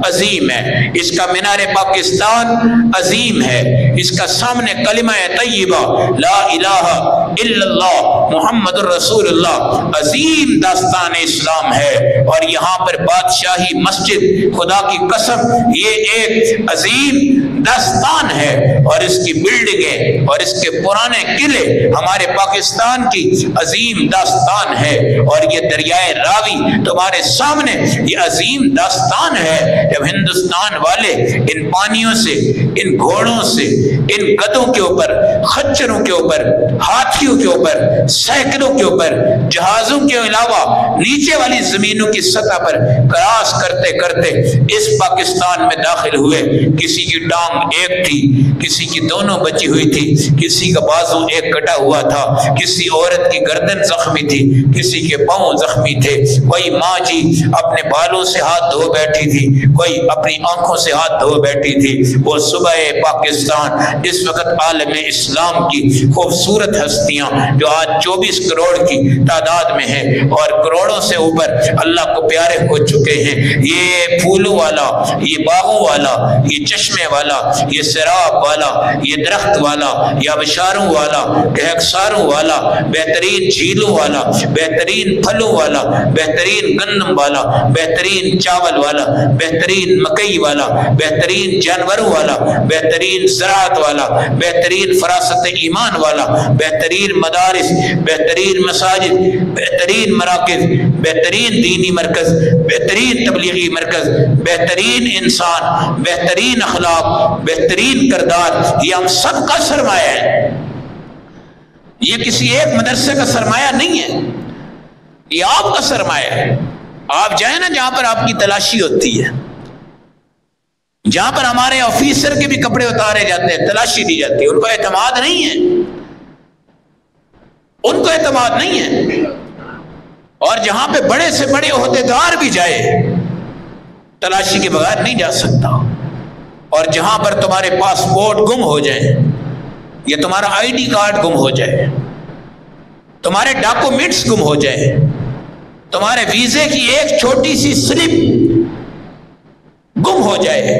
عظیم ہے، اس کا مینار پاکستان عظیم ہے، اس کا سامنے کلمہ طیبہ لا الہ الا اللہ محمد الرسول اللہ عظیم داستان اسلام ہے، اور یہاں پر بادشاہی مسجد خدا کی قسم یہ ایک عظیم داستان ہے، اور اس کی بلڈنگیں اور اس کے پرانے قلعے ہمارے پاکستان کی عظیم داستان ہے، اور یہ دریائے راوی تمہارے سامنے یہ عظیم داستان ہے۔ جب ہندوستان والے ان پانیوں سے، ان گھوڑوں سے، ان گدوں کے اوپر، خچروں کے اوپر، ہاتھیوں کے اوپر، سائیکلوں کے اوپر، جہازوں کے علاوہ نیچے والی زمینوں کی سطح پر کراس کرتے کرتے اس پاکستان میں داخل ہوئے، کسی کی ٹانگ ایک تھی، کسی کی دونوں بچی ہوئی تھی، کسی کا بازو ایک کٹا ہوا تھا، کسی عورت کی گردن زخمی تھی، کسی کے پاؤں زخمی تھے، کوئی ماں جی اپنے بالوں سے ہاتھ دھو بیٹھی تھی، کوئی اپنی آنکھوں سے ہاتھ دھو بیٹھی تھی۔ وہ صبح پاکستان اس وقت عالم اسلام کی خوبصورت ہستیاں جو آج 24 کروڑ کی تعداد میں ہیں اور کروڑوں سے اوپر اللہ کو پیارے ہو چکے ہیں، یہ پھولوں والا، یہ باغوں والا، یہ چشمے والا، یہ سراب والا، یہ درخت والا، یہ آبشاروں والا، کہکشاروں والا، بہترین جھیلوں والا، بہترین پھلوں والا، بہترین گندم والا، بہترین چاول والا، بہترین مکئی والا، بہترین جانوروں والا، بہترین زراعت والا، بہترین فراست ایمان والا، بہترین مدارس، بہترین مساجد، بہترین مراکز، بہترین دینی مرکز، بہترین تبلیغی مرکز، بہترین انسان، بہترین اخلاق، بہترین کردار، یہ ہم سب کا سرمایہ ہے۔ یہ کسی ایک مدرسے کا سرمایہ نہیں ہے، یہ آپ کا سرمایہ ہے۔ آپ جائیں نا جہاں پر آپ کی تلاشی ہوتی ہے، جہاں پر ہمارے آفیسر کے بھی کپڑے اتارے جاتے ہیں، تلاشی دی جاتی ہے، ان کو اعتماد نہیں ہے، ان کو اعتماد نہیں ہے۔ اور جہاں پہ بڑے سے بڑے عہدیدار بھی جائے تلاشی کے بغیر نہیں جا سکتا، اور جہاں پر تمہارے پاسپورٹ گم ہو جائے یا تمہارا آئی ڈی کارڈ گم ہو جائے، تمہارے ڈاکومنٹس گم ہو جائے، تمہارے ویزے کی ایک چھوٹی سی سلپ گم ہو جائے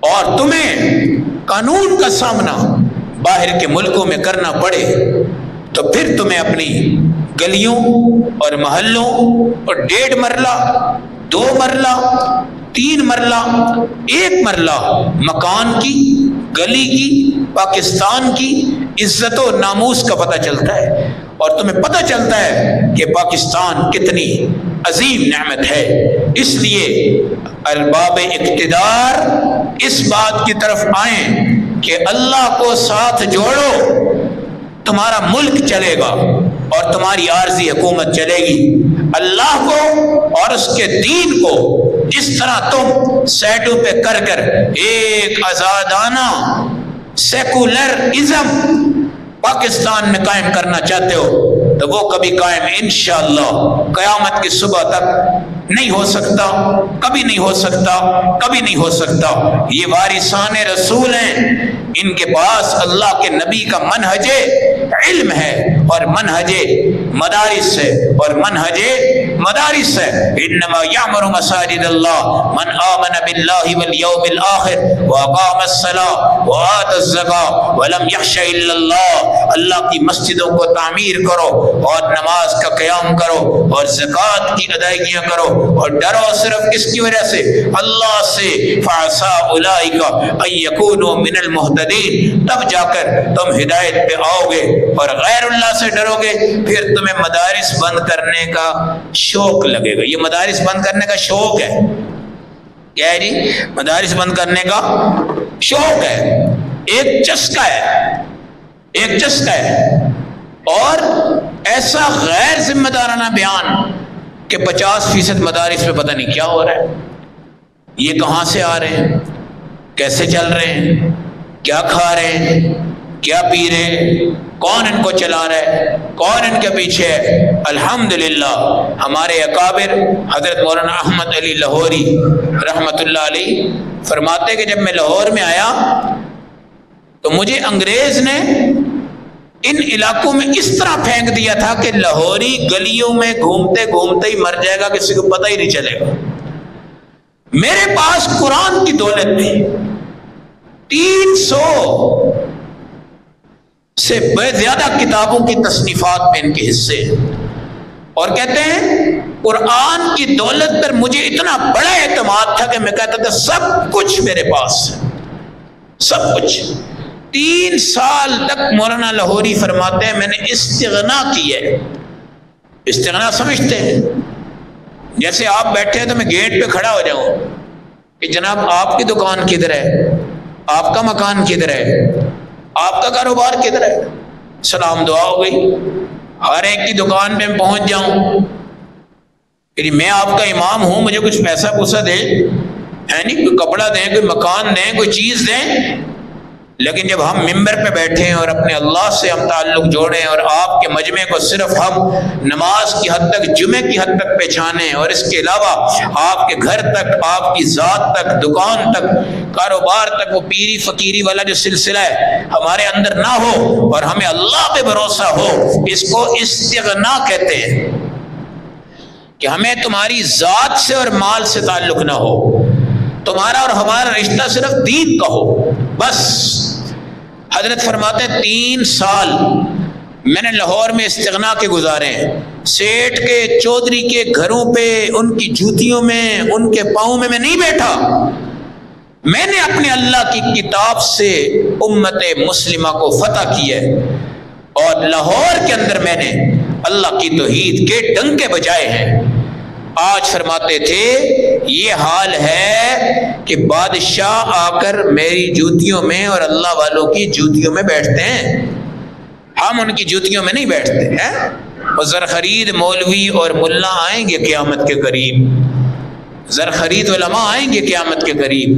اور تمہیں قانون کا سامنا باہر کے ملکوں میں کرنا پڑے، تو پھر تمہیں اپنی گلیوں اور محلوں اور 1.5 مرلہ 2 مرلہ 3 مرلہ 1 مرلہ مکان کی، گلی کی، پاکستان کی عزت و ناموس کا پتہ چلتا ہے، اور تمہیں پتہ چلتا ہے کہ پاکستان کتنی عظیم نعمت ہے۔ اس لیے ارباب اقتدار اس بات کی طرف آئیں کہ اللہ کو ساتھ جوڑو، تمہارا ملک چلے گا اور تمہاری عارضی حکومت چلے گی۔ اللہ کو اور اس کے دین کو جس طرح تم سیٹوں پہ کر کر ایک آزادانہ سیکولرزم پاکستان میں قائم کرنا چاہتے ہو، تو وہ کبھی قائم انشاءاللہ قیامت کی صبح تک نہیں ہو سکتا، کبھی نہیں ہو سکتا، کبھی نہیں ہو سکتا۔ یہ وارثان رسول ہیں، ان کے پاس اللہ کے نبی کا منہج علم ہے اور منہج مدارس ہے اور منہج مدارس ہے۔ انما یعمر مساجد اللہ من آمن باللہ والیوم الآخر واقام الصلاۃ وآت الزکاۃ ولم یخش الا اللہ۔ اللہ کی مسجدوں کو تعمیر کرو اور نماز کا قیام کرو اور زکوٰۃ کی ادائیگیاں کرو اور ڈرو صرف کس کی وجہ سے؟ اللہ سے۔ فعسیٰ اولئک ان یکونوا من المہتدین، تب جا کر تم ہدایت پہ آؤ گے۔ اور غیر اللہ سے ڈرو گے پھر تمہیں مدارس بند کرنے کا شوق لگے گا۔ یہ مدارس بند کرنے کا شوق ہے، کیا ہے جی؟ مدارس بند کرنے کا شوق ہے، ایک چسکا ہے، ایک چسکا ہے۔ اور ایسا غیر ذمہ دارانہ بیان کہ 50% مدارس میں پتہ نہیں کیا ہو رہا ہے، یہ کہاں سے آ رہے ہیں، کیسے چل رہے ہیں، کیا کھا رہے ہیں، کیا پی رہے ہیں، کون ان کو چلا رہا ہے، کون ان کے پیچھے ہے۔ الحمدللہ ہمارے اکابر حضرت مولانا احمد علی لاہوری رحمۃ اللہ علیہ فرماتے کہ جب میں لاہور میں آیا تو مجھے انگریز نے ان علاقوں میں اس طرح پھینک دیا تھا کہ لاہوری گلیوں میں گھومتے گھومتے ہی مر جائے گا، کسی کو پتہ ہی نہیں چلے گا۔ میرے پاس قرآن کی دولت تھی، 300 سے زیادہ کتابوں کی تصنیفات میں ان کے حصے ہیں، اور کہتے ہیں قرآن کی دولت پر مجھے اتنا بڑا اعتماد تھا کہ میں کہتا تھا سب کچھ میرے پاس ہے، سب کچھ۔ 3 سال تک مولانا لاہوری فرماتے ہیں میں نے استغنا کی ہے۔ استغنا سمجھتے ہیں؟ جیسے آپ بیٹھے ہیں تو میں گیٹ پہ کھڑا ہو جاؤں کہ جناب آپ کی دکان کدھر ہے، آپ کا مکان کدھر ہے، آپ کا کاروبار کدھر ہے، سلام دعا ہو گئی۔ ہر ایک کی دکان پہ پہنچ جاؤں کہ میں آپ کا امام ہوں، مجھے کچھ پیسہ پوسا دیں، ہے نہیں، کوئی کپڑا دیں، کوئی مکان دیں، کوئی چیز دیں۔ لیکن جب ہم ممبر پہ بیٹھے ہیں اور اپنے اللہ سے ہم تعلق جوڑیں اور آپ کے مجمع کو صرف ہم نماز کی حد تک، جمعے کی حد تک پہچانیں، اور اس کے علاوہ آپ کے گھر تک، آپ کی ذات تک، دکان تک، کاروبار تک وہ پیری فقیری والا جو سلسلہ ہے ہمارے اندر نہ ہو اور ہمیں اللہ پہ بھروسہ ہو، اس کو استغنا کہتے ہیں کہ ہمیں تمہاری ذات سے اور مال سے تعلق نہ ہو، تمہارا اور ہمارا رشتہ صرف دین کا ہو بس۔ حضرت فرماتے 3 سال میں نے لاہور میں استغنا کے گزارے ہیں، سیٹھ کے، چودھری کے گھروں پہ، ان کی جوتیوں میں، ان کے پاؤں میں نہیں بیٹھا۔ میں نے اپنے اللہ کی کتاب سے امت مسلمہ کو فتح کیا ہے، اور لاہور کے اندر میں نے اللہ کی توحید کے ڈنکے بجائے ہیں۔ آج فرماتے تھے یہ حال ہے کہ بادشاہ آ کر میری جوتیوں میں اور اللہ والوں کی جوتیوں میں بیٹھتے ہیں، ہم ان کی جوتیوں میں نہیں بیٹھتے ہیں۔ اور زرخرید مولوی اور ملا آئیں گے قیامت کے قریب، زرخرید علماء آئیں گے قیامت کے قریب،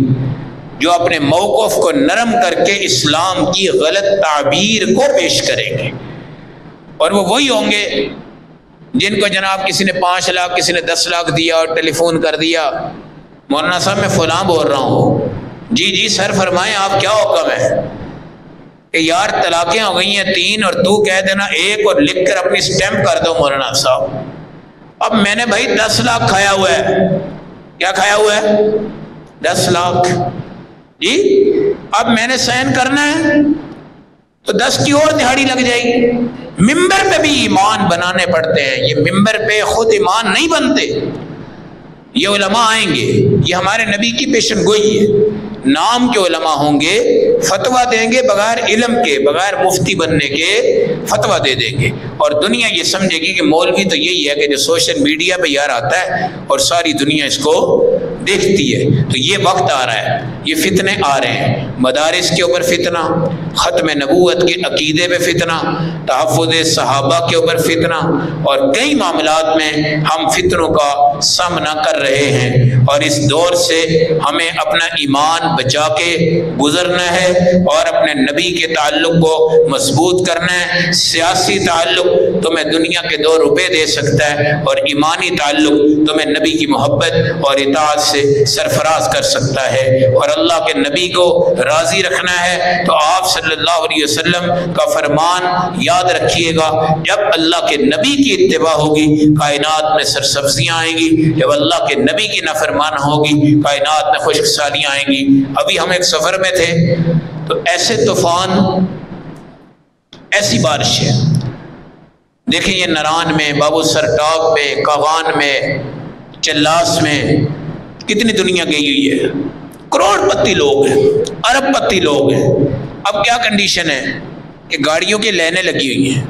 جو اپنے موقف کو نرم کر کے اسلام کی غلط تعبیر کو پیش کریں گے، اور وہ وہی ہوں گے جن کو جناب کسی نے 5 لاکھ، کسی نے 10 لاکھ دیا اور ٹیلی فون کر دیا، مولانا صاحب میں فلاں بول رہا ہوں، جی جی سر فرمائیں آپ کیا حکم ہے، کہ یار طلاقیں ہو گئی ہیں 3 اور تو کہہ دینا 1 اور لکھ کر اپنی سٹیمپ کر دو مولانا صاحب۔ اب میں نے بھائی 10 لاکھ کھایا ہوا ہے، کیا کھایا ہوا ہے؟ 10 لاکھ جی، اب میں نے سائن کرنا ہے تو 10 کی اور دہاڑی لگ جائے گی۔ ممبر پہ بھی ایمان بنانے پڑتے ہیں، یہ ممبر پہ خود ایمان نہیں بنتے۔ یہ علماء آئیں گے، یہ ہمارے نبی کی پیشن گوئی ہے، نام کے علماء ہوں گے، فتویٰ دیں گے بغیر علم کے، بغیر مفتی بننے کے فتویٰ دے دیں گے، اور دنیا یہ سمجھے گی کہ مولوی تو یہی ہے کہ جو سوشل میڈیا پہ یار آتا ہے اور ساری دنیا اس کو دیکھتی ہے۔ تو یہ وقت آ رہا ہے، یہ فتنے آ رہے ہیں، مدارس کے اوپر فتنہ، ختم نبوت کے عقیدے پہ فتنہ، تحفظ صحابہ کے اوپر فتنہ، اور کئی معاملات میں ہم فتنوں کا سامنا کر رہے ہیں، اور اس دور سے ہمیں اپنا ایمان بچا کے گزرنا ہے اور اپنے نبی کے تعلق کو مضبوط کرنا ہے۔ سیاسی تعلق تمہیں دنیا کے 2 روپے دے سکتا ہے، اور ایمانی تعلق تمہیں نبی کی محبت اور اطاعت سے سرفراز کر سکتا ہے۔ اور اللہ کے نبی کو راضی رکھنا ہے تو آپ صلی اللہ علیہ وسلم کا فرمان یاد رکھیے گا، جب اللہ کے نبی کی اتباع ہوگی کائنات میں سرسبزیاں آئیں گی، جب اللہ کے نبی کی نافرمانی ہوگی کائنات میں خشک سالیاں آئیں گی۔ ابھی ہم ایک سفر میں تھے تو ایسے طوفان، ایسی بارشیں، دیکھیں یہ نران میں، بابو سر ٹاپ میں، کاغان میں، چلاس میں کتنی دنیا گئی ہوئی ہے، کروڑ پتی لوگ ہیں، ارب پتی لوگ ہیں۔ اب کیا کنڈیشن ہے کہ گاڑیوں کی لائنیں لگی ہوئی ہیں،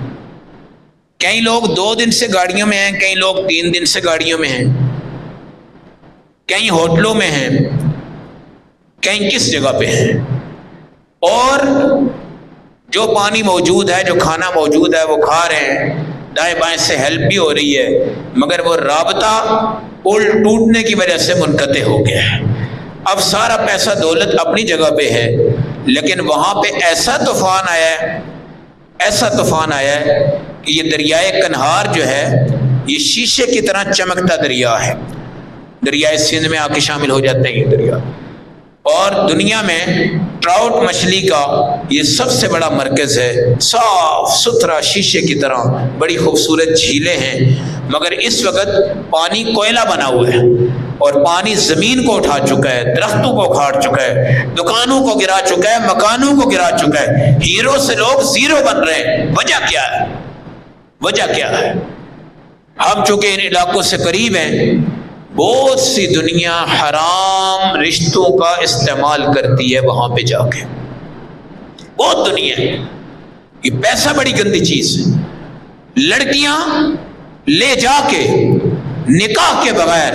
کئی لوگ 2 دن سے گاڑیوں میں ہیں، کئی لوگ 3 دن سے گاڑیوں میں ہیں، کئی ہوٹلوں میں ہیں، کئی کس جگہ پہ ہیں، اور جو پانی موجود ہے، جو کھانا موجود ہے وہ کھا رہے ہیں، دائیں بائیں سے ہیلپ بھی ہو رہی ہے، مگر وہ رابطہ پل ٹوٹنے کی وجہ سے منقطع ہو گیا ہے۔ اب سارا پیسہ دولت اپنی جگہ پہ ہے، لیکن وہاں پہ ایسا طوفان آیا ہے، ایسا طوفان آیا ہے کہ یہ دریائے کنہار جو ہے یہ شیشے کی طرح چمکتا دریا ہے، دریائے سندھ میں آ کے شامل ہو جاتے ہیں یہ دریا، اور دنیا میں ٹراؤٹ مچھلی کا یہ سب سے بڑا مرکز ہے، صاف ستھرا شیشے کی طرح بڑی خوبصورت جھیلیں ہیں، مگر اس وقت پانی کوئلہ بنا ہوا ہے، اور پانی زمین کو اٹھا چکا ہے، درختوں کو اکھاڑ چکا ہے، دکانوں کو گرا چکا ہے، مکانوں کو گرا چکا ہے، ہیرو سے لوگ زیرو بن رہے ہیں۔ وجہ کیا ہے؟ وجہ کیا ہے؟ ہم چونکہ ان علاقوں سے قریب ہیں، بہت سی دنیا حرام رشتوں کا استعمال کرتی ہے وہاں پہ جا کے، بہت دنیا ہے۔ یہ پیسہ بڑی گندی چیز ہے، لڑکیاں لے جا کے نکاح کے بغیر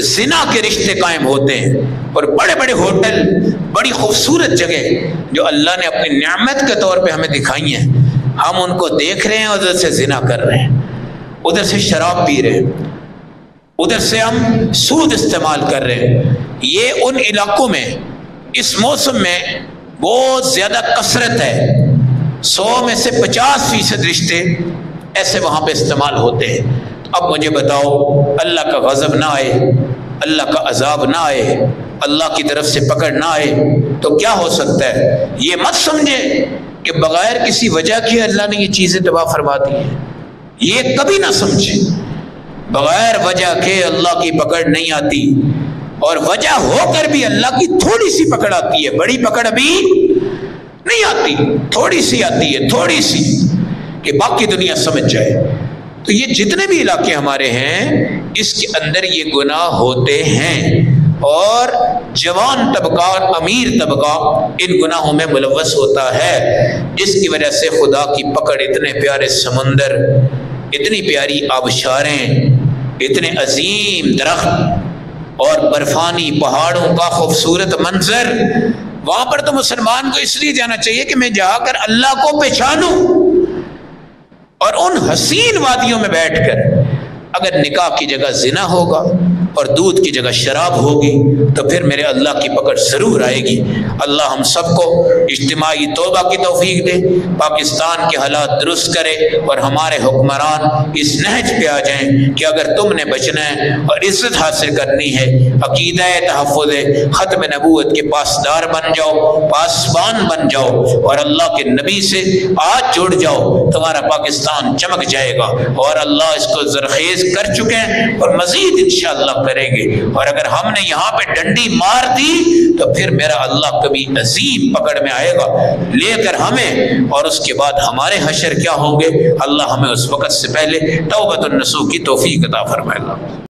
زنا کے رشتے قائم ہوتے ہیں، اور بڑے بڑے ہوٹل، بڑی خوبصورت جگہ جو اللہ نے اپنی نعمت کے طور پہ ہمیں دکھائی ہیں، ہم ان کو دیکھ رہے ہیں، ادھر سے زنا کر رہے ہیں، ادھر سے شراب پی رہے ہیں، ادھر سے ہم سود استعمال کر رہے ہیں۔ یہ ان علاقوں میں اس موسم میں بہت زیادہ کثرت ہے، 100 میں سے 50% رشتے ایسے وہاں پہ استعمال ہوتے ہیں۔ اب مجھے بتاؤ، اللہ کا غضب نہ آئے، اللہ کا عذاب نہ آئے، اللہ کی طرف سے پکڑ نہ آئے تو کیا ہو سکتا ہے؟ یہ مت سمجھے کہ بغیر کسی وجہ کے اللہ نے یہ چیزیں تباہ فرما دی ہیں، یہ کبھی نہ سمجھے۔ بغیر وجہ کے اللہ کی پکڑ نہیں آتی، اور وجہ ہو کر بھی اللہ کی تھوڑی سی پکڑ آتی ہے، بڑی پکڑ بھی نہیں آتی، تھوڑی سی آتی ہے، تھوڑی سی، کہ باقی دنیا سمجھ جائے۔ تو یہ جتنے بھی علاقے ہمارے ہیں اس کے اندر یہ گناہ ہوتے ہیں، اور جوان طبقہ اور امیر طبقہ ان گناہوں میں ملوث ہوتا ہے، جس کی وجہ سے خدا کی پکڑ، اتنے پیارے سمندر، اتنی پیاری آبشاریں، اتنے عظیم درخت اور برفانی پہاڑوں کا خوبصورت منظر، وہاں پر تو مسلمان کو اس لیے جانا چاہیے کہ میں جا کر اللہ کو پہچانوں، اور ان حسین وادیوں میں بیٹھ کر اگر نکاح کی جگہ زنا ہوگا اور دودھ کی جگہ شراب ہوگی تو پھر میرے اللہ کی پکڑ ضرور آئے گی۔ اللہ ہم سب کو اجتماعی توبہ کی توفیق دے، پاکستان کے حالات درست کرے، اور ہمارے حکمران اس نہج پہ آ جائیں کہ اگر تم نے بچنا ہے اور عزت حاصل کرنی ہے، عقیدہ تحفظ ختم نبوت کے پاسدار بن جاؤ، پاسبان بن جاؤ، اور اللہ کے نبی سے آج جڑ جاؤ، تمہارا پاکستان چمک جائے گا، اور اللہ اس کو زرخیز کر چکے ہیں اور مزید انشاءاللہ کریں گے۔ اور اگر ہم نے یہاں پہ ڈنڈی مار دی تو پھر میرا اللہ کبھی عظیم پکڑ میں آئے گا لے کر ہمیں، اور اس کے بعد ہمارے حشر کیا ہوں گے، اللہ ہمیں اس وقت سے پہلے توبۃ النصوح کی توفیق عطا فرمائے گا۔